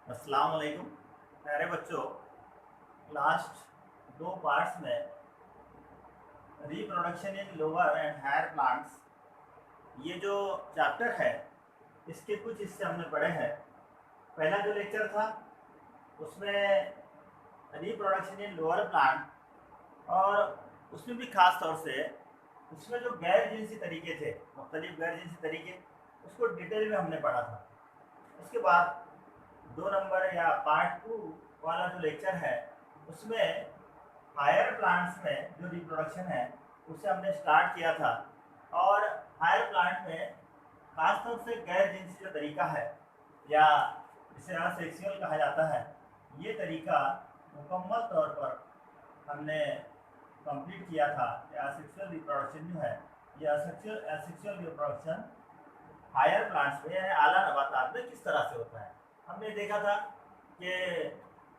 अस्सलाम वालेकुम प्यारे बच्चों। लास्ट दो पार्ट्स में reproduction in lower and higher plants, ये जो चैप्टर है इसके कुछ हिस्से हमने पढ़े हैं। पहला जो लेक्चर था उसमें रिप्रोडक्शन इन लोअर प्लांट, और उसमें भी खास तौर से उसमें जो गैर जिनसी तरीके थे, मुख्तलिफ गैर जिनसी तरीके, उसको डिटेल में हमने पढ़ा था। उसके बाद 2 नंबर या पार्ट 2 वाला जो लेक्चर है उसमें हायर प्लांट्स में जो रिप्रोडक्शन है उसे हमने स्टार्ट किया था। और हायर प्लांट में खासतौर से गैर जिनसी जो तरीका है या जिसे असेक्सुअल कहा जाता है, ये तरीका मुकम्मल तौर पर हमने कंप्लीट किया था। असेक्सुअल रिप्रोडक्शन जो है, ये असेक्सुअल रिप्रोडक्शन हायर प्लांट्स में यानी आला नबातात में किस तरह से होता है। हमने देखा था कि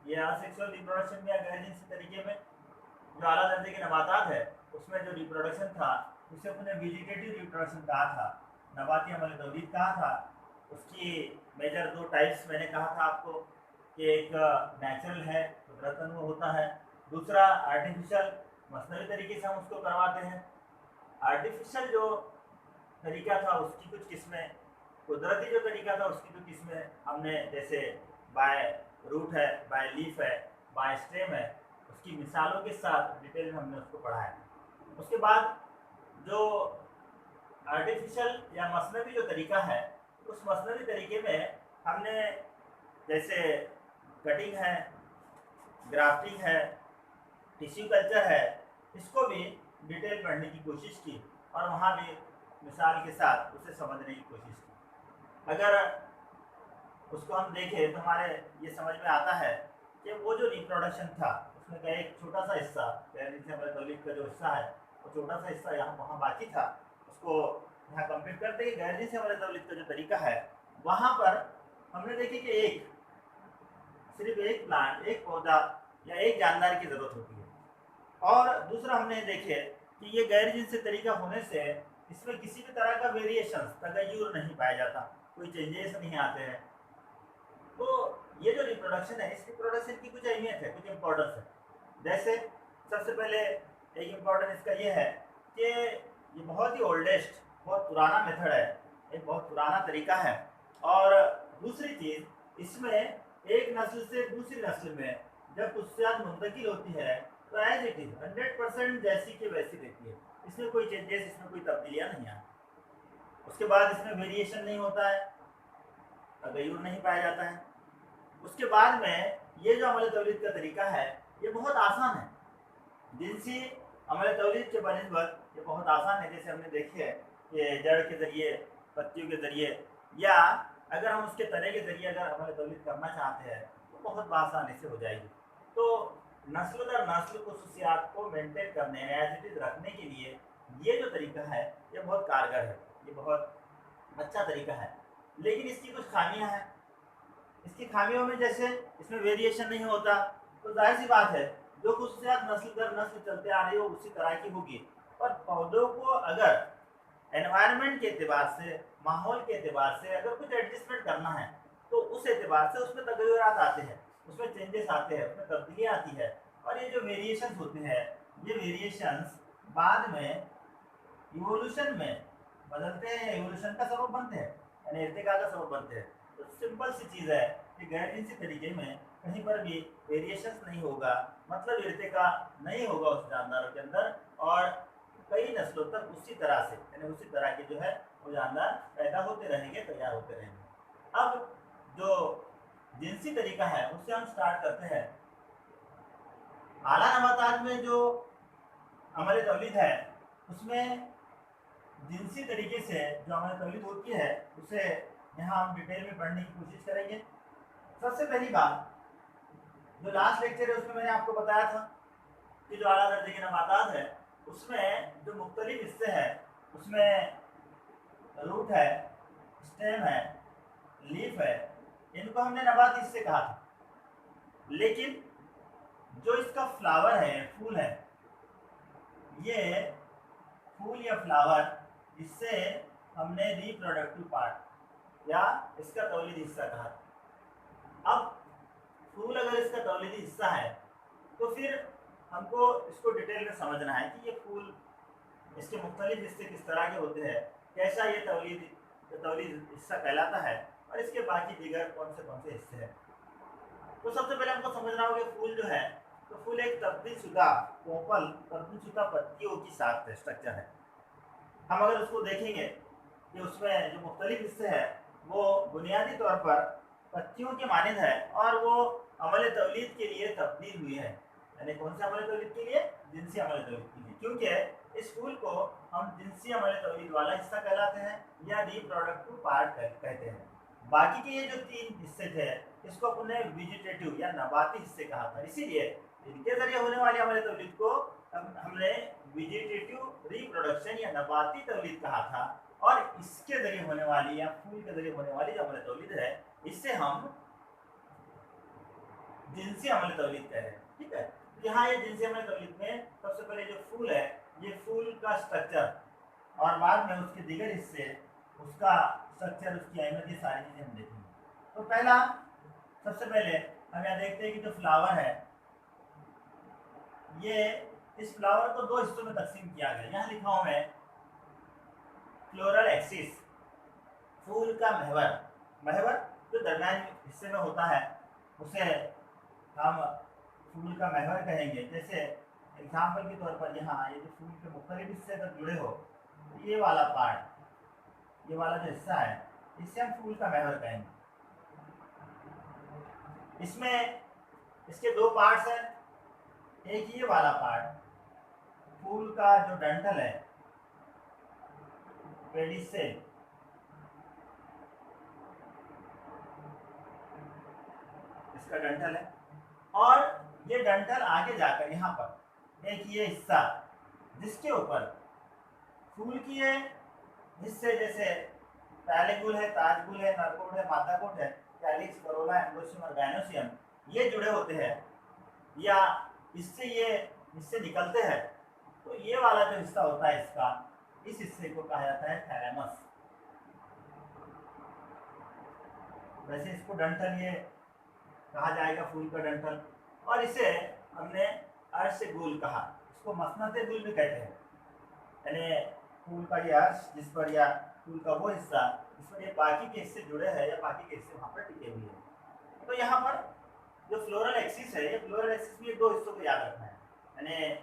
ये असेक्सुअल रिप्रोडक्शन में या गैर जिनसी तरीके में जो आला दर्जे के नबातात है उसमें जो रिप्रोडक्शन था उसे अपने वेजिटेटिव रिप्रोडक्शन कहा था, नबाती अमल तौलीद कहा था। उसकी मेजर 2 टाइप्स मैंने कहा था आपको कि एक नेचुरल है, कुदरतन वो होता है, दूसरा आर्टिफिशियल, मसनवी तरीके से हम उसको करवाते हैं। आर्टिफिशियल जो तरीका था उसकी कुछ किस्में, कुदरती जो तरीका था उसकी कुछ किस्में हमने, जैसे बाय रूट है, बाय लीफ है, बाय स्टेम है, उसकी मिसालों के साथ डिटेल में हमने उसको पढ़ा है। उसके बाद जो आर्टिफिशियल या मसनवी जो तरीका है, उस मसनवी तरीके में हमने जैसे कटिंग है, ग्राफ्टिंग है, टिश्यू कल्चर है, इसको भी डिटेल पढ़ने की कोशिश की और वहाँ भी मिसाल के साथ उसे समझने की कोशिश की। अगर उसको हम देखें तो हमारे ये समझ में आता है कि वो जो रिप्रोडक्शन था उसमें का एक छोटा सा हिस्सा, जैसे हमारे तौलीद का जो हिस्सा है वो छोटा सा हिस्सा यहाँ वहाँ बाकी था, उसको यहाँ कंप्लीट करते हैं। गैर जिनसी हमारे तौलीद का जो तरीका है वहाँ पर हमने देखे कि सिर्फ एक प्लांट, एक पौधा या एक जानदार की ज़रूरत होती है। और दूसरा हमने देखे कि ये गैर जिनसी तरीका होने से इसमें किसी भी तरह का वेरिएशन, तगय्युर नहीं पाया जाता, कोई चेंजेस नहीं आते हैं। तो ये जो रिप्रोडक्शन है, इस रिप्रोडक्शन की कुछ अहमियत है, कुछ इम्पोर्टेंस है। जैसे सबसे पहले एक इम्पोर्टेंस इसका ये है कि ये बहुत ही ओल्डेस्ट, बहुत पुराना मेथड है, एक बहुत पुराना तरीका है। और दूसरी चीज़, इसमें एक नस्ल से दूसरी नस्ल में जब खुशियात मुंतकिल होती है तो एज इट इज़ 100% जैसी की वैसी रहती है, इसमें कोई चेंजेस, इसमें कोई तब्दीलियाँ नहीं आती। उसके बाद इसमें वेरिएशन नहीं होता है, तगय्युर नहीं पाया जाता है। उसके बाद में ये जो अमल तौलीद का तरीका है ये बहुत आसान है, जिनसी अमल तौलीद के बनिस्बत ये बहुत आसान है। जैसे हमने देखे है कि जड़ के ज़रिए, पत्तियों के ज़रिए, या अगर हम उसके तने के ज़रिए अगर अमल तौलीद करना चाहते हैं तो बहुत आसानी से हो जाएगी। तो नस्ल दर नस्ल खुसूसियात को मेंटेन करने, एज इट इज़ रखने के लिए ये जो तरीका है ये बहुत कारगर है, ये बहुत अच्छा तरीका है। लेकिन इसकी कुछ खामियां हैं। इसकी खामियों में जैसे इसमें वेरिएशन नहीं होता, तो जाहिर सी बात है जो खुसूसियात नस्ल दर नस्ल चलते आ रही हो उसी तरह की होगी। और पौधों को अगर एनवायरनमेंट के एतबार से, माहौल के एतबार से अगर कुछ एडजस्टमेंट करना है तो उस एतबार से उसमें तगय्युरात आते हैं, उसमें चेंजेस आते हैं, उसमें तब्दीलियाँ आती है। और ये जो वेरिएशंस होते हैं, ये वेरिएशंस बाद में इवोल्यूशन में बदलते हैं या इवोल्यूशन का सबब बनते हैं, यानी इर्तिका का सबब बनते हैं। तो सिंपल सी चीज़ है कि गैर जिनसी तरीके में कहीं पर भी वेरिएशंस नहीं होगा, मतलब इर्तिका नहीं होगा उस जानदारों के अंदर, और कई नस्लों तक उसी तरह से, यानी उसी तरह के जो है वो जानदार पैदा होते रहेंगे, तैयार होते रहेंगे। अब जो जिनसी तरीका है उससे हम स्टार्ट करते हैं। आला नबातात में जो अमल तौलीद है उसमें जिनसी तरीके से जो हमारी तौलीद होती है उसे यहाँ हम डिटेल में पढ़ने की कोशिश करेंगे। सबसे पहली बात, जो लास्ट लेक्चर है उसमें मैंने आपको बताया था कि जो आला दर्जे के नबातात है उसमें जो मुख्तलिफ हिस्से हैं उसमें रूट है, स्टेम है, लीफ है, इनको हमने नबाती हिस्से कहा था। लेकिन जो इसका फ्लावर है, फूल है, ये फूल या फ्लावर, इससे हमने रिप्रोडक्टिव पार्ट या इसका तौलीदी हिस्सा कहा। अब फूल अगर इसका तौलीदी हिस्सा है तो फिर हमको इसको डिटेल में समझना है कि ये फूल इसके मुख्तलिफ हिस्से किस तरह के होते हैं, कैसा ये तौलीद हिस्सा कहलाता है और इसके बाकी दीगर कौन से हिस्से हैं। तो सबसे पहले हमको समझना होगा कि फूल जो है तो फूल एक तब्दीलशुदा पत्तियों की साख्त है, स्ट्रक्चर है। हम अगर उसको देखेंगे कि उसमें जो मुख्तलिफ हिस्से हैं वो बुनियादी तौर पर पत्तियों के मानद है और वो अमल तौलीद के लिए तब्दील हुई है। यानी कौन से अमल तौलीद के लिए? जिनसी अमल तौलीद के लिए, क्योंकि इस फूल को हम जिनसी अमल तौलीद वाला हिस्सा कहलाते हैं या रिप्रोडक्टिव पार्ट कहते हैं। बाकी के ये जो 3 हिस्से थे इसको अपने वेजिटेटिव या नबाती हिस्से कहा था, इसीलिए इनके जरिए होने वाले अमल तौलीद को हमने वेजिटेटिव रिप्रोडक्शन या नबाती तौलीद कहा था, और इसके जरिए होने वाली या फूल के जरिए होने वाली जो अमल तौलीद है इससे हम जिनसी अमल तौलीद कह रहे हैं। ठीक है, यहाँ ये जिनसी अमल तौलीद में सबसे पहले जो फूल है ये फूल का स्ट्रक्चर और बाद में उसके दीगर हिस्से, उसका स्ट्रक्चर, उसकी अहमियत, ये सारी चीजें हम देखेंगे। तो पहला सबसे पहले हम यहाँ देखते हैं कि जो फ्लावर है ये इस फ्लावर को 2 हिस्सों में तकसीम किया गया। यहाँ लिखा हूं मैं फ्लोरल एक्सिस, फूल का महवर जो दरमियान हिस्से में होता है उसे हम फूल का महवर कहेंगे। जैसे एग्जाम्पल के तौर पर यहाँ ये जो फूल के मुख्तलिफ हिस्से अगर जुड़े हो तो ये वाला पार्ट, ये वाला जो हिस्सा है इसे हम फूल का महवर कहेंगे। इसमें इसके 2 पार्ट्स हैं, एक ये वाला पार्ट फूल का जो डंठल है, पेडिसेल, इसका डंठल है, और ये डंठल आगे जाकर यहाँ पर एक ये हिस्सा जिसके ऊपर फूल की ये हिस्से जैसे पैलिकुल है, ताजकुल है, नरकोट है, मादाकोट है, कैलिक्स, करोला, एंड्रोसियम और गाइनोसियम ये जुड़े होते हैं या इससे ये हिस्से निकलते हैं। तो ये वाला जो हिस्सा होता है इसका, इस हिस्से को कहा जाता है थैलेमस। वैसे इसको डंठल ये कहा जाएगा, फूल का डंठल, और इसे हमने अर्श गुल कहा, इसको मसनत गुल भी कहते हैं। यानी फूल का ये अर्श जिस पर या फूल का वो हिस्सा जिस पर ये बाकी के हिस्से जुड़े हैं या बाकी के हिस्से वहाँ पर टिके हुए हैं। तो यहाँ पर जो फ्लोरल एक्सिस है, ये फ्लोरल एक्सिस में 2 हिस्सों को याद रखना है, यानी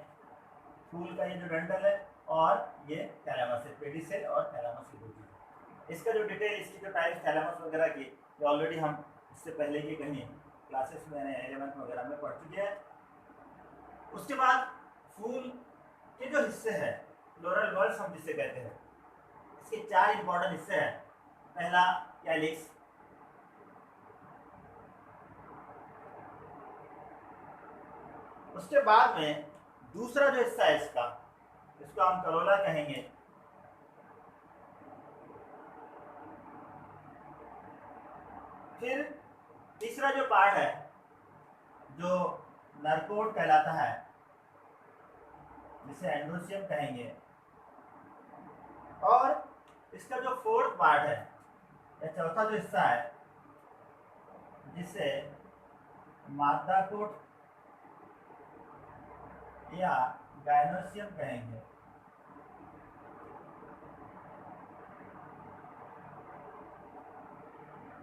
फूल का ये जो डंठल है और ये थैलेमस है, पेडिसेल और थैलेमस की होती है। इसका जो डिटेल, इसकी जो टाइप थैलेमस वगैरह की, ये ऑलरेडी हम इससे पहले की कहीं क्लासेस में 11th वगैरह में पढ़ चुके हैं। उसके बाद फूल के जो हिस्से हैं, फ्लोरल बल्ब्स हम जिसे कहते हैं, इसके 4 इंपॉर्टेंट हिस्से हैं। पहला कैलिक्स, उसके बाद में दूसरा जो हिस्सा है इसका, इसको हम करोला कहेंगे, फिर तीसरा जो पार्ट है जो नरकोट कहलाता है जिसे एंड्रोसियम कहेंगे, और इसका जो 4th पार्ट है या चौथा जो हिस्सा है जिसे मादाकोट या गाइनोसियम कहेंगे।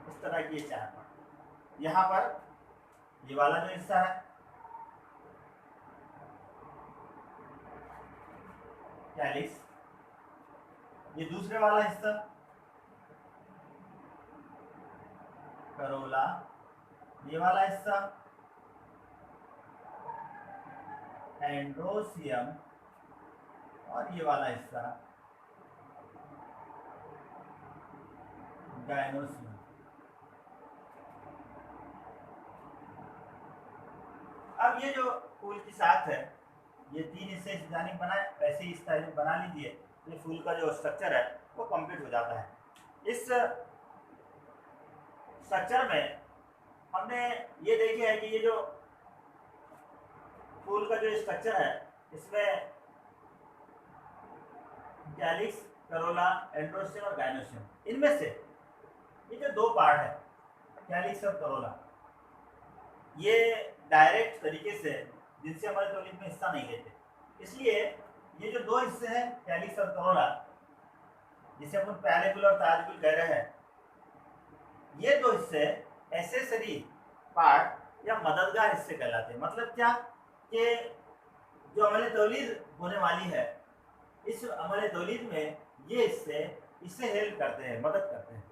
इस तरह की ये 4 पार्ट। यहाँ पर ये वाला जो हिस्सा है कैलिक्स, ये दूसरे वाला हिस्सा करोला, ये वाला हिस्सा एंड्रोसियम, और ये वाला हिस्सा गाइनोसियम। अब ये जो फूल की साख है, ये 3 हिस्से इस जानिब बनाए, वैसे ही इस तरह बना लीजिए, ये फूल का जो स्ट्रक्चर है वो कंप्लीट हो जाता है। इस स्ट्रक्चर में हमने ये देखा है कि ये जो फूल का जो स्ट्रक्चर है इसमें कैलिक्स, करोला, एंड्रोसियम और गाइनोसियम, इनमें से ये जो 2 पार्ट है कैलिक्स और करोला, ये डायरेक्ट तरीके से जिनसे हमारे तौलीद में हिस्सा नहीं लेते, इसलिए ये जो दो हिस्से हैं कैलिक्स और करोला, जिसे अपन पैरेगुल और ताजगुल कह रहे हैं, ये दो हिस्से एसेसरी पार्ट या मददगार हिस्से कहलाते हैं। मतलब क्या कि जो अमल तौलीद होने वाली है, इस अमल तौलीद में ये हिस्से इससे हेल्प करते हैं, मदद करते हैं।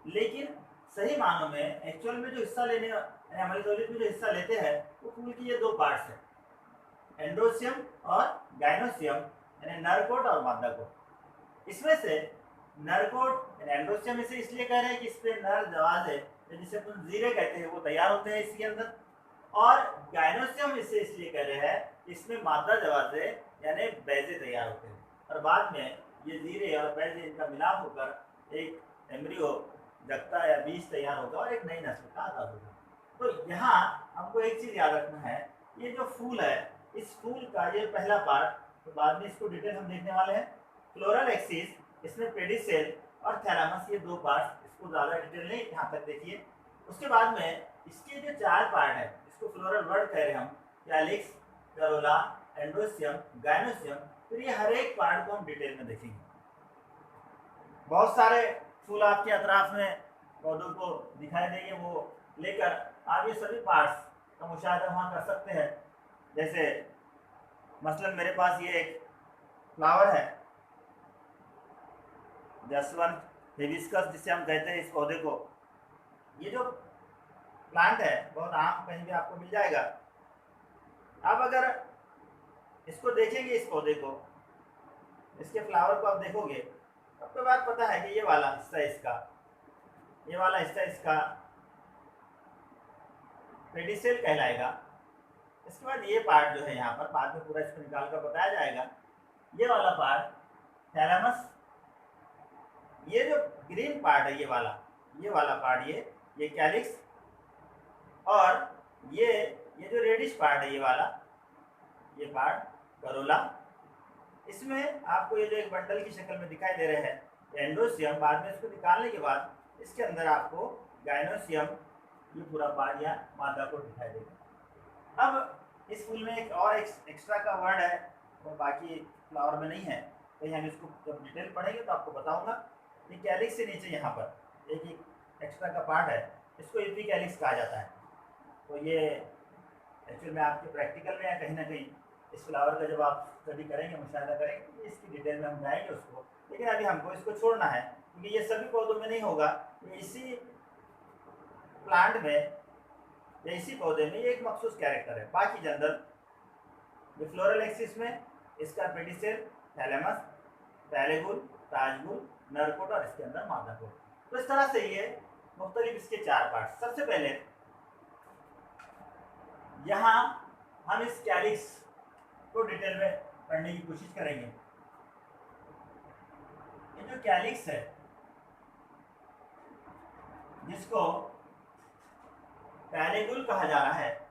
लेकिन सही मानों में एक्चुअल में जो हिस्सा लेने अमल तौलीद में जो हिस्सा लेते हैं वो फूल की ये दो पार्ट्स हैं, एंड्रोसियम और गाइनोसियम, यानी नर कोट और मादा कोट। इसमें से नर कोट एंड्रोसियम इसे इसलिए कह रहे हैं कि इस पे नर जवाजे जिसे अपन जीरे कहते हैं वो तैयार होते हैं इसके अंदर, और गाइनोसियम इसे इसलिए कह रहे हैं इसमें मादा जवाजे यानी बैजे तैयार होते हैं, और बाद में ये जीरे और बैजे इनका मिलाप होकर एक एम्ब्रियो जगता या बीज तैयार होगा और एक नई नस्ल का आगाज होगा। तो यहाँ हमको एक चीज याद रखना है, ये जो फूल है, इस फूल का ये पहला पार्ट, तो बाद में इसको डिटेल हम देखने वाले हैं। फ्लोरल एक्सिस, इसमें पेडिसेल और थैलामस, ये दो पार्ट, इसको ज़्यादा डिटेल नहीं, यहाँ तक देखिए। उसके बाद में इसके जो चार पार्ट है, इसको फ्लोरल वर्ड कह रहे हैं हम, कैलिक्स, करोला, एंड्रोसियम, गाइनोसियम। फिर ये हर एक पार्ट को हम डिटेल में देखेंगे। बहुत सारे फूल आपके अतराफ में पौधों को दिखाई देंगे, वो लेकर आप ये सभी पार्ट्स का मुशाहिदा वहाँ कर सकते हैं। जैसे मसलन मेरे पास ये एक फ्लावर है, जसवंत हिबिस्कस जिसे हम कहते हैं इस पौधे को। ये जो प्लांट है बहुत आम, कहीं भी आपको मिल जाएगा। आप अगर इसको देखेंगे, इस पौधे को, इसके फ्लावर को आप देखोगे, आपको बात पता है कि ये वाला हिस्सा इसका, ये वाला हिस्सा इसका पेडिसेल कहलाएगा। इसके बाद ये पार्ट जो है यहाँ पर, बाद में पूरा इसको निकाल कर बताया जाएगा, ये वाला पार्ट थैलामस। ये जो ग्रीन पार्ट है, ये वाला पार्ट, ये कैलिक्स, और ये जो रेडिश पार्ट है, ये पार्ट करोला। इसमें आपको ये जो एक बंडल की शक्ल में दिखाई दे रहे हैं एंड्रोसियम, बाद में इसको निकालने के बाद इसके अंदर आपको गाइनोसियम, ये पूरा पार्ट या मादा को दिखाई देगा। अब इस फूल में एक और एक्स्ट्रा का वर्ड है, वो बाकी फ्लावर में नहीं है, तो हम इसको जब डिटेल पढ़ेंगे तो आपको बताऊंगा। ये कैलिक्स से नीचे यहाँ पर एक एक्स्ट्रा का पार्ट है, इसको यूपी कैलिक्स कहा जाता है। तो ये एक्चुअल में आपके प्रैक्टिकल में या कहीं ना कहीं इस फ्लावर का जब आप स्टडी करेंगे, मुशाहिदा करेंगे, इसकी डिटेल में हम जाएंगे उसको। लेकिन अभी हमको इसको छोड़ना है, क्योंकि ये सभी पौधों में नहीं होगा, ये इसी प्लांट में या इसी पौधे में ये एक मखसूस कैरेक्टर है। बाकी जनरल जो फ्लोरल एक्सिस में इसका पेडिसेल, थैलेमस, पैरेगुल, ताजगुल, नरकोट और इसके अंदर मादा कोट। तो इस तरह से ये मुख्तलिफ इसके चार पार्ट। सबसे पहले यहाँ हम इस कैलिक्स को डिटेल में पढ़ने की कोशिश करेंगे। ये जो कैलिक्स है, जिसको पैरेगुल कहा जा रहा है,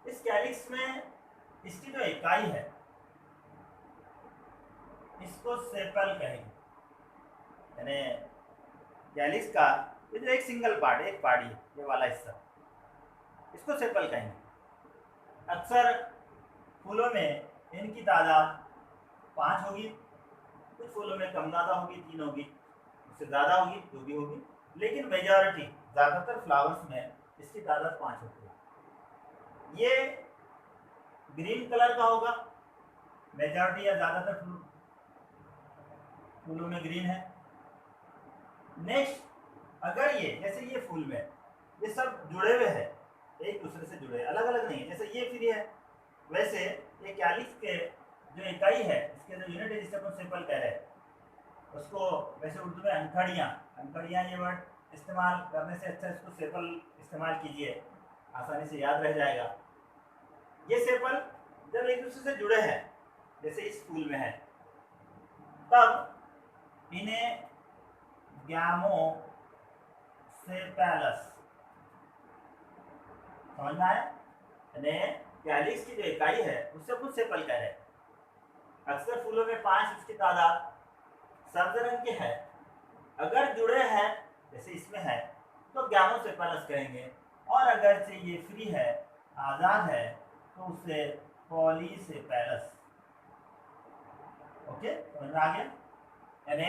इस कैलिक्स में इसकी जो इकाई है इसको सेपल कहेंगे, यानी कैलिक्स का ये जो एक सिंगल पार्ट, एक पार्ट ये वाला हिस्सा, इसको सेपल कहेंगे। अक्सर फूलों में इनकी तादाद 5 होगी, कुछ फूलों में कम ज़्यादा होगी, 3 होगी, उससे ज़्यादा होगी, 2 भी होगी, लेकिन मेजॉरिटी ज़्यादातर फ्लावर्स में इसकी तादाद 5 होती है। ये ग्रीन कलर का होगा, मेजॉरिटी या ज़्यादातर फूलों में ग्रीन है। नेक्स्ट, अगर ये जैसे ये फूल में ये सब जुड़े हुए हैं, एक दूसरे से जुड़े, अलग अलग नहीं है, जैसे ये फिर है, वैसे ये कैलिक्स के जो इकाई है, इसके जो यूनिट है, जिसे अपन सेपल कह रहे हैं, उसको वैसे उर्दू में अंकड़ियाँ ये वर्ड इस्तेमाल करने से अच्छा इसको सेपल इस्तेमाल कीजिए, आसानी से याद रह जाएगा। ये सेपल जब एक दूसरे से जुड़े हैं, जैसे इस फूल में है, तब इन्हें गैमो सेपेलस, समझ में आया? कैलिक्स की जो इकाई है उससे अपन सेपल कह रहे हैं। अक्सर फूलों में 5 इसकी तादाद, सब्ज रंग के है, अगर जुड़े हैं जैसे इसमें है तो गैमो सेपेलस कहेंगे, और अगर से ये फ्री है, आजाद है तो उसे पॉलीसेपेलस। ओके, समझ में आ गया। यानी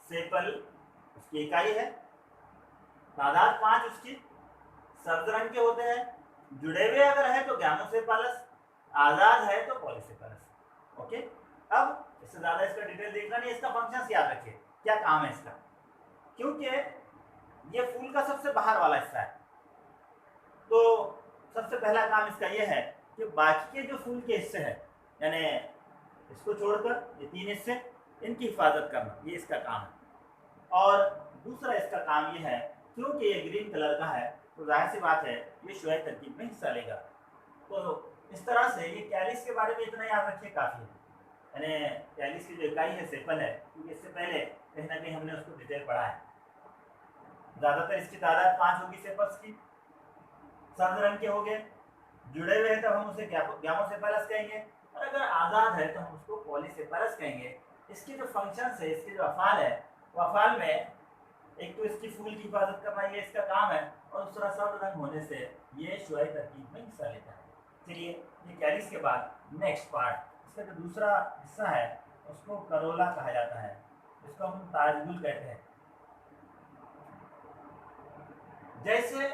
सेपल उसकी इकाई है, तादाद 5 उसकी, शब्द रंग के होते हैं, जुड़े हुए अगर है तो गैमोसेफालस, आजाद है तो पॉलीसेफालस। ओके, अब इससे ज्यादा इसका डिटेल देखना नहीं, इसका फंक्शंस याद रखिए क्या काम है इसका, क्योंकि ये फूल का सबसे बाहर वाला हिस्सा है। तो सबसे पहला काम इसका ये है कि बाकी के जो फूल के हिस्से हैं, यानी इसको छोड़कर ये 3 हिस्से, इनकी हिफाजत करना, ये इसका काम है। और दूसरा इसका काम ये है, क्योंकि ये ग्रीन कलर का है तो जाहिर सी बात है ये शुआई तरकीब में हिस्सा लेगा। तो इस तरह से ये कैलिस के बारे में इतना याद रखिए काफ़ी है। यानी कैलिस की जो इकाई है सेपल है, क्योंकि इससे पहले कहीं ना कहीं हमने उसको डिटेल पढ़ा है। ज़्यादातर इसकी तादाद 5 होगी सेपल्स की, सर्द रंग के हो गए, जुड़े हुए हैं तब हम उसे गैमोसेफेलस कहेंगे, और अगर आज़ाद है तो हम उसको पॉलीसेफेलस कहेंगे। इसके जो फंक्शंस है, इसके जो अफ़ाल है, वो अफ़ाल में एक तो इसकी फूल की हिफाजत करना ये इसका काम है, और दूसरा सर्द रंग होने से ये शुआई तरकीब में हिस्सा लेता है। चलिए, ये कैलिस के बाद नेक्स्ट पार्ट, इसका जो दूसरा हिस्सा है उसको करोला कहा जाता है, इसको हम ताजगुल कहते हैं। जैसे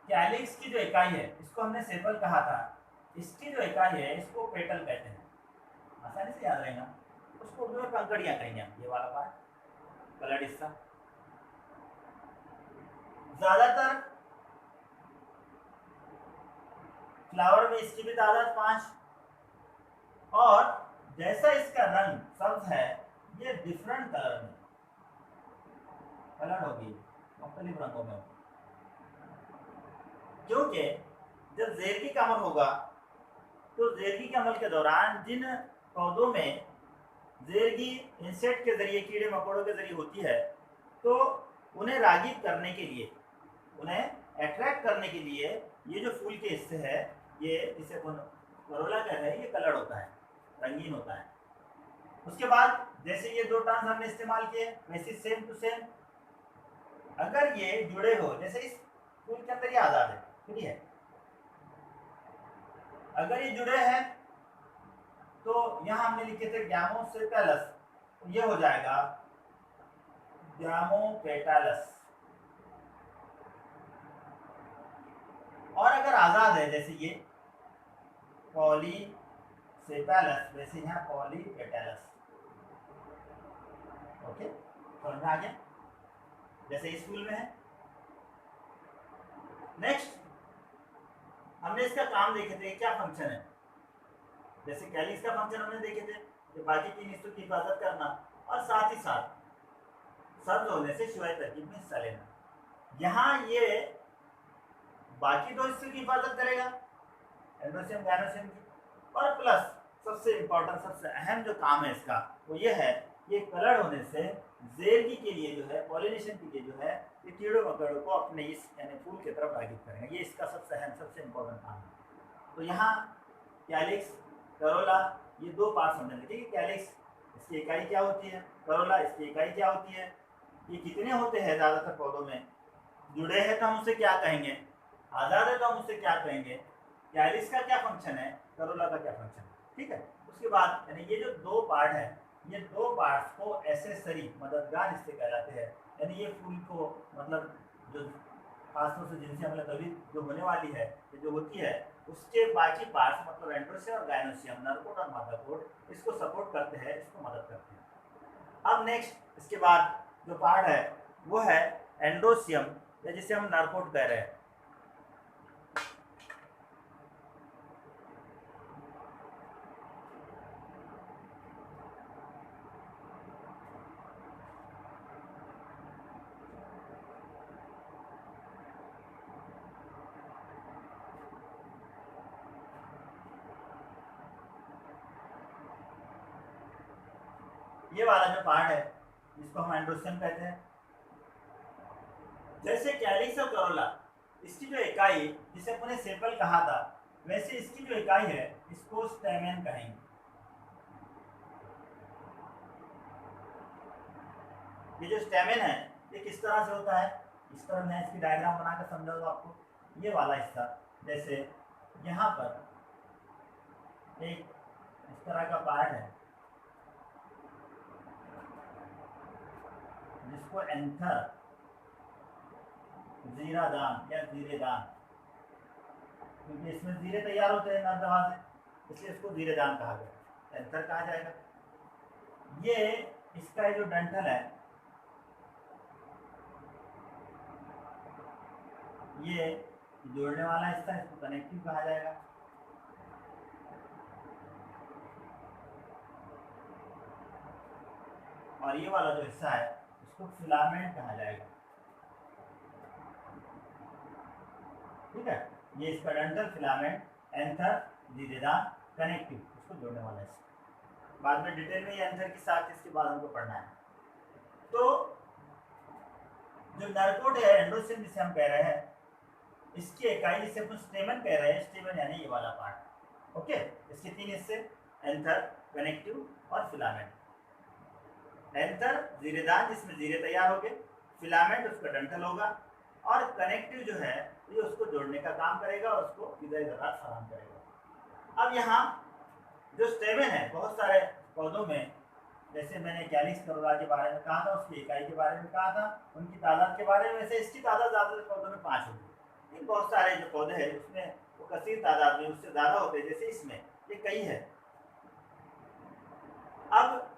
कैलिक्स की जो इकाई है इसको हमने सेपल कहा था, इसकी जो इकाई है इसको पेटल कहते हैं, आसानी से याद रहेगा। उसको उर्दू में पंखड़ियाँ कहेंगे हम, ये वाला पार्ट कलर्ड हिस्सा। ज्यादातर फ्लावर में इसकी भी तादाद 5, और जैसा इसका रंग सब्ज है ये डिफरेंट कलर में कलर होगी, मुख्तलिफ रंगों में, क्योंकि जब ज़ेरगी का अमल होगा तो ज़ेरगी के अमल के दौरान जिन पौधों में ज़ेरगी इंसेक्ट के जरिए, कीड़े मकोड़ों के जरिए होती है, तो उन्हें रागिब करने के लिए, उन्हें अट्रैक्ट करने के लिए ये जो फूल के हिस्से है, ये जिसे करोला कहते हैं, ये कलर्ड होता है, रंगीन होता है। उसके बाद जैसे ये 2 टर्म्स हमने इस्तेमाल किए, वैसे सेम टू सेम अगर ये जुड़े हो, जैसे इस फूल के अंदर ये आज़ाद है, ठीक है, अगर ये जुड़े हैं तो यहाँ हमने लिखे थे गैमोसेफेलस, तो ये हो जाएगा गैमोपेटालस। और अगर आज़ाद है जैसे ये पॉलीसेफेलस, वैसे यहाँ पॉलीपेटालस। ओके, समझ में आ गया, जैसे इस फूल में है। नेक्स्ट हमने इसका काम देखे थे, क्या फंक्शन है। जैसे कैलिक्स का फंक्शन हमने देखे थे कि बाकी 3 हिस्सों की हिफाजत करना, और साथ ही साथ सब्ज होने से शुआई तरकीब में हिस्सा लेना। यहाँ ये बाकी 2 हिस्सों की हिफाजत करेगा, एंड्रोसियम गायनोसियम की, और प्लस सबसे इम्पोर्टेंट, सबसे अहम जो काम है इसका वो ये है, ये कलर होने से ज़ेरगी के लिए जो है, पॉलिनेशन के लिए जो है, ये कीड़ों मकोड़ों को अपने इस यानी फूल की तरफ रागिब करेंगे। ये इसका सबसे अहम, सबसे इम्पोर्टेंट काम है। तो यहाँ कैलिक्स, करोला, ये 2 पार्ट समझने लगे कि कैलिक्स इसकी इकाई क्या होती है, करोला इसकी इकाई क्या होती है, ये कितने होते हैं ज़्यादातर पौधों में, जुड़े हैं तो हम उसे क्या कहेंगे, आज़ाद है तो हम उसे क्या कहेंगे, कैलिक्स का क्या फंक्शन है, करोला का क्या फंक्शन है, ठीक है। उसके बाद यानी ये जो 2 पार्ट है, ये 2 पार्ट्स को एसेसरी, मददगार हिस्से कहलाते हैं। यानी ये फूल को मतलब जो खासतौर से जिनसे हमें कभी जो होने वाली है, जो होती है, उसके बाकी पार्ट्स मतलब एंड्रोसियम और गायनोसियम, नरकोट और मादाकोट, इसको सपोर्ट करते हैं, इसको मदद करते हैं। अब नेक्स्ट इसके बाद जो पार्ट है वो है एंड्रोसियम, या जिसे हम नरकोट कह रहे हैं। ये वाला जो पार्ट है जिसको हम एंड्रोसियम कहते हैं। जैसे कैलिक्स और करोला, इसकी जो इकाई जिसे अपने सेपल कहा था, वैसे इसकी जो इकाई है इसको स्टेमेन कहेंगे। ये जो स्टेमेन है ये किस तरह से होता है, इस तरह मैं इसकी डायग्राम बनाकर समझाऊंगा आपको। ये वाला हिस्सा, जैसे यहाँ पर एक इस तरह का पार्ट है जिसको एंथर जीरादान या जीरेदान, क्योंकि इसमें जीरे तैयार होते हैं नर दवा से, इसलिए इसको जीरेदान कहा गया, एंथर कहा जाएगा। ये इसका जो डंठल है ये जोड़ने वाला हिस्सा, इसको कनेक्टिव कहा जाएगा। और ये वाला जो हिस्सा है इसको फिलामेंट कहा जाएगा। ठीक है, ये इसका डंठल, फिलामेंट, एंथर, जीरेदान, कनेक्टिव, इसको जोड़ने वाला हिस्सा। बाद में डिटेल में ये एंथर की साथ इसके बाद हमको पढ़ना है। तो जो नरकोट है एंडोसियम जिसे हम कह रहे हैं, इसकी इकाई जिसे अपन स्टेमन कह रहे हैं, स्टेमन यानी ये वाला पार्ट। ओके, इसके तीन हिस्से, एंथर, कनेक्टिव और फिलामेंट। एंथर जीरेदान जिसमें जीरे तैयार हो गए, फिलामेंट उसका डंठल होगा, और कनेक्टिव जो है ये उसको जोड़ने का काम करेगा और उसको इधर इधर फराहम करेगा। अब यहाँ जो स्टेमन है, बहुत सारे पौधों में, जैसे मैंने कैलिक्स करोला के बारे में कहा था, उसकी इकाई के बारे में कहा था, उनकी तादाद के बारे में, वैसे इसकी तादाद ज़्यादातर पौधों में 5 होगी। लेकिन बहुत सारे जो पौधे हैं उसमें वो कसीर तादाद में उससे ज़्यादा होते हैं, जैसे इसमें ये कई है। अब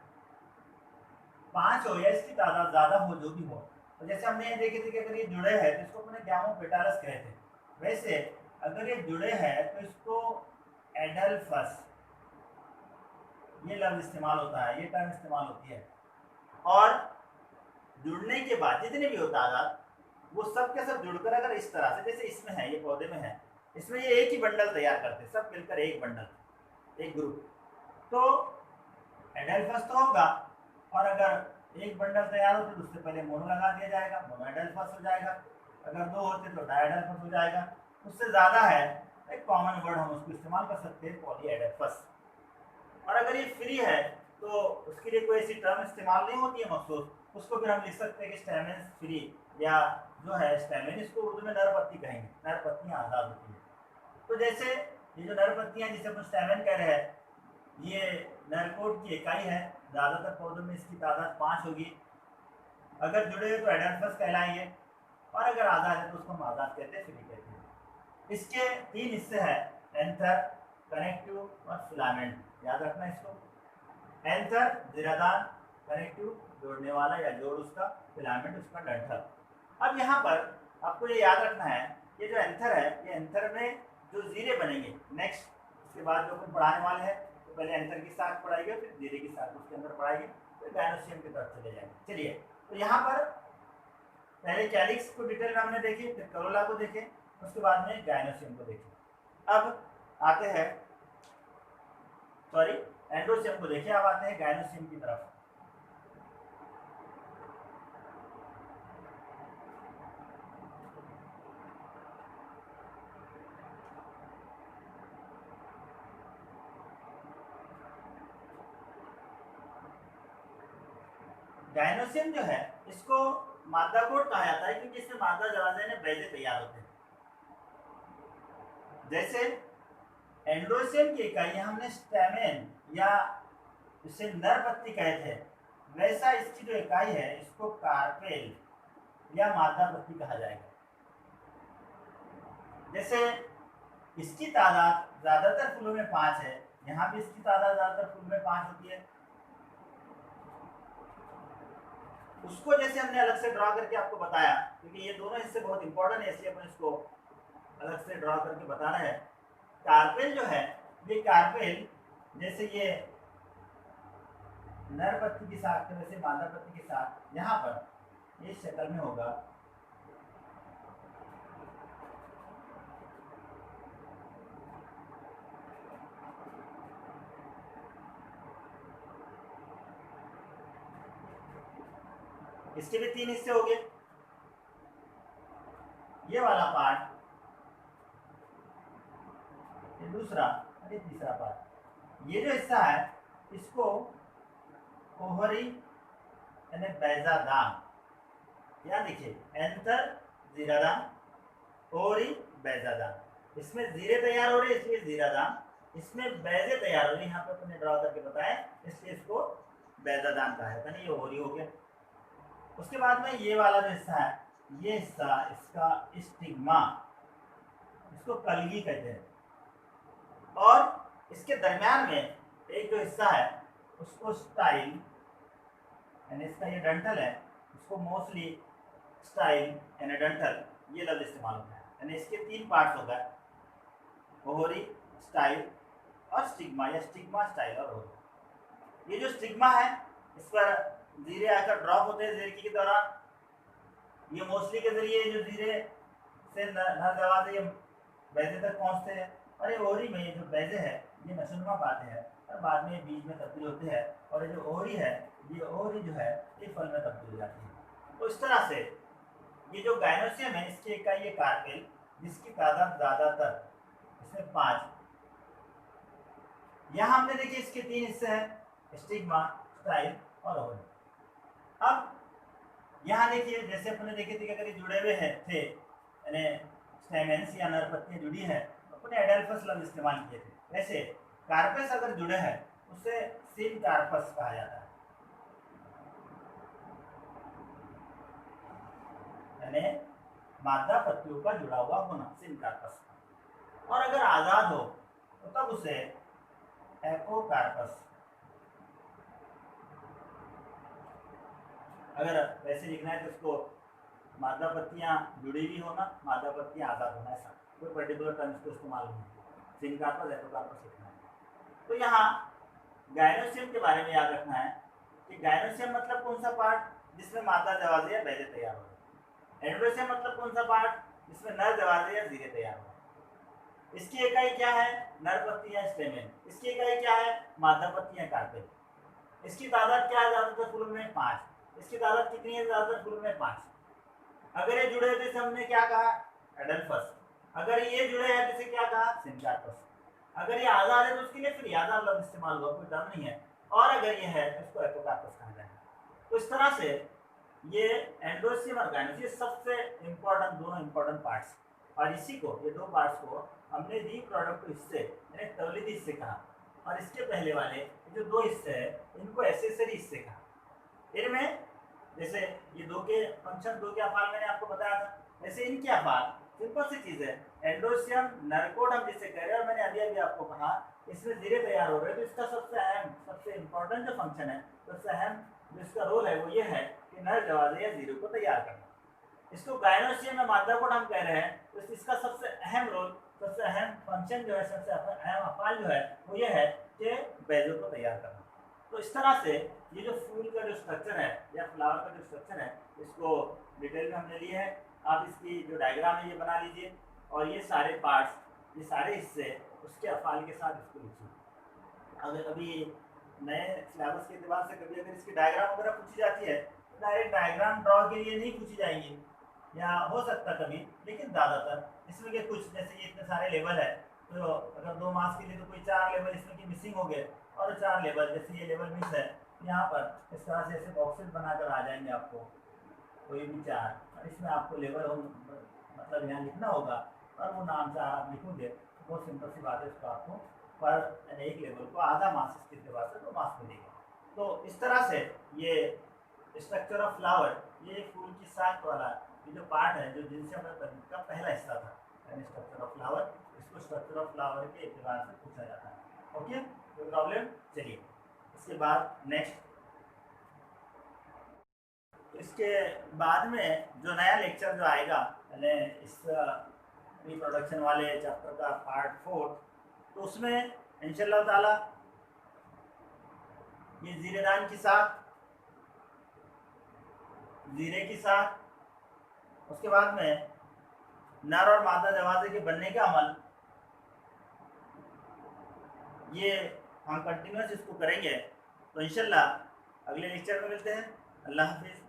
5 हो या इसकी तादाद ज़्यादा हो, जो भी हो, तो जैसे हमने ये देखे थे कि अगर ये जुड़े हैं तो इसको अपने गैमोपेटालस कहते हैं। वैसे अगर ये जुड़े हैं तो इसको एडल्फस, ये लफ्ज़ इस्तेमाल होता है, ये टर्म इस्तेमाल होती है। और जुड़ने के बाद जितने भी हो तादाद, वो सब के सब जुड़कर अगर इस तरह से, जैसे इसमें है, ये पौधे में है, इसमें ये एक ही बंडल तैयार करते हैं, सब मिलकर एक बंडल, एक ग्रुप, तो एडल्फस तो होगा। और अगर एक बंडल तैयार होते तो उससे पहले मोनो लगा दिया जाएगा, मोनो एडल्फस हो जाएगा। अगर 2 होते तो डायडल्फस हो जाएगा। उससे ज़्यादा है, एक कॉमन वर्ड हम उसको इस्तेमाल कर सकते हैं, पॉली एडल्फस। और अगर ये फ्री है तो उसके लिए कोई ऐसी टर्म इस्तेमाल नहीं होती है मखसूस, उसको फिर हम लिख सकते हैं कि स्टेमेन फ्री, या जो है स्टेमेन, इसको उर्दू में नरपत्ती कहेंगे, नरपत्तियाँ आज़ाद होती हैं। तो जैसे ये जो नरपत्तियाँ जिसे हम स्टेमेन कह रहे हैं, ये नरकोट की इकाई है। ज़्यादातर पौधों में इसकी तादाद 5 होगी। अगर जुड़े हुए तो एडल्फस कहलाएंगे, और अगर आज़ाद है तो उसको हम आज़ाद कहते हैं, फ्री कहते हैं। इसके 3 हिस्से हैं, एंथर, कनेक्टिव और फिलामेंट। याद रखना इसको, एंथर जीरादान, कनेक्टिव जोड़ने वाला या जोड़ उसका, फिलामेंट उसका डंठल। अब यहाँ पर आपको ये याद रखना है, ये जो एंथर है, ये एंथर में जो जीरे बनेंगे नेक्स्ट, इसके बाद जो अपन पढ़ाने वाले हैं, तो पहले एंथर की साख पढ़ाएंगे, फिर जीरे की साख उसके अंदर पढ़ाएंगे, फिर गायनोसियम की तरफ चले जाएंगे। चलिए, तो यहाँ पर पहले कैलिक्स को डिटेल में हमने देखी, फिर करोला को देखे, उसके बाद में गायनोसियम को देखे। अब आते हैं, सॉरी, एंडोसियम को देखिए, अब आते हैं गायनोसियम की तरफ। गायनोसियम जो है इसको मादा कोट कहा जाता है, क्योंकि इसमें मादा जरासीम बेजे तैयार होते हैं। जैसे एंडोसियम की इकाई हमने स्टेमेन या इसे नर पत्ती कहते हैं, वैसा इसकी जो इकाई है इसको कार्पेल या मादा पत्ती कहा जाएगा। जैसे इसकी तादाद ज्यादातर फूलों में 5 है, यहाँ भी इसकी तादाद ज्यादातर फूलों में 5 होती है। उसको जैसे हमने अलग से ड्रा करके आपको बताया, क्योंकि ये दोनों हिस्से बहुत इंपॉर्टेंट है, इसलिए अपन इसको अलग से ड्रा करके बता रहे हैं। कार्पेल जो है, ये कार्पेल जैसे ये नर पत्ती की साथ है, वैसे मादा पत्ती के साथ यहाँ पर इस शक्ल में होगा। इसके भी 3 हिस्से हो गए। ये वाला पार्ट, ये दूसरा और ये तीसरा पार्ट। ये जो हिस्सा है इसको ओहरी यानी बैजादान, यहाँ देखिए एंथर जीरादान, ओहरी बैजादान। इसमें जीरे तैयार हो रहे हैं इसलिए जीरादान, इसमें बैजे तैयार हो रही है, यहाँ पे अपने ड्रॉ करके बताएं इसलिए इसको बैजादान कहा है। ये होरी हो गया। उसके बाद में ये वाला जो हिस्सा है, ये हिस्सा इसका स्टिग्मा, इसको कलगी कहते हैं। और इसके दरमियान में एक जो हिस्सा है उसको स्टाइल, यानी इसका ये डंठल है, उसको मोस्टली स्टाइल यानी डंठल ये लफ्ज इस्तेमाल होता है। यानी इसके 3 पार्ट्स हो गए, ओहरी, स्टाइल और स्टिग्मा, या स्टिग्मा, स्टाइल और ओहरी। ये जो स्टिग्मा है इस पर जीरे आकर ड्रॉप होते हैं जीरे के दौरान। ये मोस्टली के जरिए जो जीरे से नर दरवाजे ये बैजे तक पहुंचते हैं, और ये ओहरी में ये जो बैजे है ये नशुनुमा पाते हैं और बाद में बीज में तब्दील होते हैं, और ये जो ओहरी है ये ओहरी जो है ये फल में तब्दील हो जाती है। तो इस तरह से ये जो गायनोसियम है इसकी इकाई है कार्पेल, जिसकी तादाद ज़्यादातर इसमें 5। यहाँ हमने देखिए इसके 3 हिस्से हैं, स्टिग्मा, स्टाइल और ओहरी। अब यहाँ देखिए जैसे अपने देखे थे कि अगर ये जुड़े हुए हैं थे, यानी स्टेमेंस या नर पत्तियां जुड़ी है, अपने एडेल्फस लफ्ज इस्तेमाल किए थे। वैसे कार्पस अगर जुड़े हैं उसे सिन कार्पस कहा जाता है, यानी मादा पत्तियों का जुड़ा हुआ होना, सिन कार्पस। और अगर आजाद हो तो तब उसे एपोकार्पस, अगर वैसे लिखना है तो इसको मादा पत्तियां जुड़ी हुई होना, मादा पत्तियां आजाद होना, ऐसा कोई पर्टिकुलर टर्म इसको इस्तेमाल नहीं है, सिनकार्पस एपोकार्पस लिखना है। तो यहाँ गायनोसियम के बारे में याद रखना है कि गायनोसियम मतलब कौन सा पार्ट जिसमें मादा जवाजे या बैजे तैयार हो रहे हैं। एंडोसियम मतलब कौन सा पार्ट जिसमें नर जवाजे या जीरे तैयार हो रहे हैं। इसकी इकाई क्या है, नर पत्तियां स्टेमेन। इसकी इकाई क्या है, मादा पत्तियां कार्पेल। इसकी तादाद क्या है, ज्यादातर फूलों में 5। इसकी तादाद कितनी है, ज्यादातर फूलों में 5। अगर ये जुड़े थे हमने क्या कहा, एडेल्फस। अगर ये जुड़े हैं तो इसे क्या कहा, सिनकार्पस। अगर ये आजाद है तो उसके लिए फिर आजाद लफ्ज इस्तेमाल हुआ, कोई टर्म नहीं है। और अगर ये है तो इसको एपोकार्पस कहा जाएगा। तो इस तरह से ये एंडोसियम और गायनोसियम सबसे इंपॉर्टेंट, दोनों इंपॉर्टेंट पार्ट्स। और इसी को, ये 2 पार्ट्स को हमने रिप्रोडक्टिव हिस्से यानी तवलीदी हिस्से कहा, और इसके पहले वाले जो 2 हिस्से हैं इनको एसेसरी हिस्से कहा। इनमें जैसे ये 2 के फंक्शन, 2 के अफाल मैंने आपको बताया था, वैसे इनके अफाल सिंपल सी चीज है। एंडोसियम नरकोड हम जिसे कह रहे हैं, और मैंने अभी आपको कहा इसमें जीरे तैयार हो रहे हैं, तो इसका सबसे अहम, सबसे इंपॉर्टेंट जो फंक्शन है, सबसे अहम जो इसका रोल है वो ये है कि नर जवाजे या जीरे को तैयार करना। इसको गायनोसियम या मादा कोड हम कह रहे हैं, तो इसका सबसे अहम रोल, सबसे अहम फंक्शन जो है, सबसे अहम अफाल जो है वो ये है कि बैजों को तैयार करना। तो इस तरह से ये जो फूल का जो स्ट्रक्चर है या फ्लावर का जो स्ट्रक्चर है इसको डिटेल में हमने लिया है। आप इसकी जो डायग्राम है ये बना लीजिए, और ये सारे पार्ट्स, ये सारे हिस्से उसके अफाल के साथ इसको लिखिए। अगर अभी नए सिलेबस के एतबार से कभी अगर इसकी डायग्राम वगैरह पूछी जाती है तो डायरेक्ट डायग्राम ड्रॉ के लिए नहीं पूछी जाएंगी, या हो सकता कभी, लेकिन ज़्यादातर इसमें के कुछ, जैसे ये इतने सारे लेवल है तो अगर 2 मार्क्स के लिए तो कोई 4 लेवल इसमें की मिसिंग हो गए, और 4 लेवल, जैसे ये लेवल मिस है यहाँ पर इस तरह से ऐसे बॉक्सेस बनाकर आ जाएंगे आपको, कोई भी 4, और इसमें आपको लेवल मतलब यहाँ लिखना होगा, और वो नाम से आप लिखोगे तो बहुत सिंपल सी बात है, उसको आपको पर एक लेवल को आधा मार्क्स इसके एतबार से 2 मार्क्स मिलेगा। तो इस तरह से ये स्ट्रक्चर ऑफ फ्लावर, ये फूल की साख वाला ये जो पार्ट है, जो जिनसे हमारे का पहला हिस्सा था, यानी स्ट्रक्चर ऑफ फ्लावर, इसको स्ट्रक्चर ऑफ फ्लावर के एतबार से पूछा जाता है। ओके, कोई प्रॉब्लम? चलिए इसके बाद नेक्स्ट, इसके बाद में जो नया लेक्चर जो आएगा, यानी इस रिप्रोडक्शन वाले चैप्टर का पार्ट 4, तो उसमें इंशाल्लाह ताला ये जीरेदान की साथ, जीरे की साथ, उसके बाद में नर और मादा जवाजे के बनने का अमल, ये हम कंटिन्यूस इसको करेंगे। तो इंशाल्लाह अगले लेक्चर में मिलते हैं। अल्लाह हाफिज़।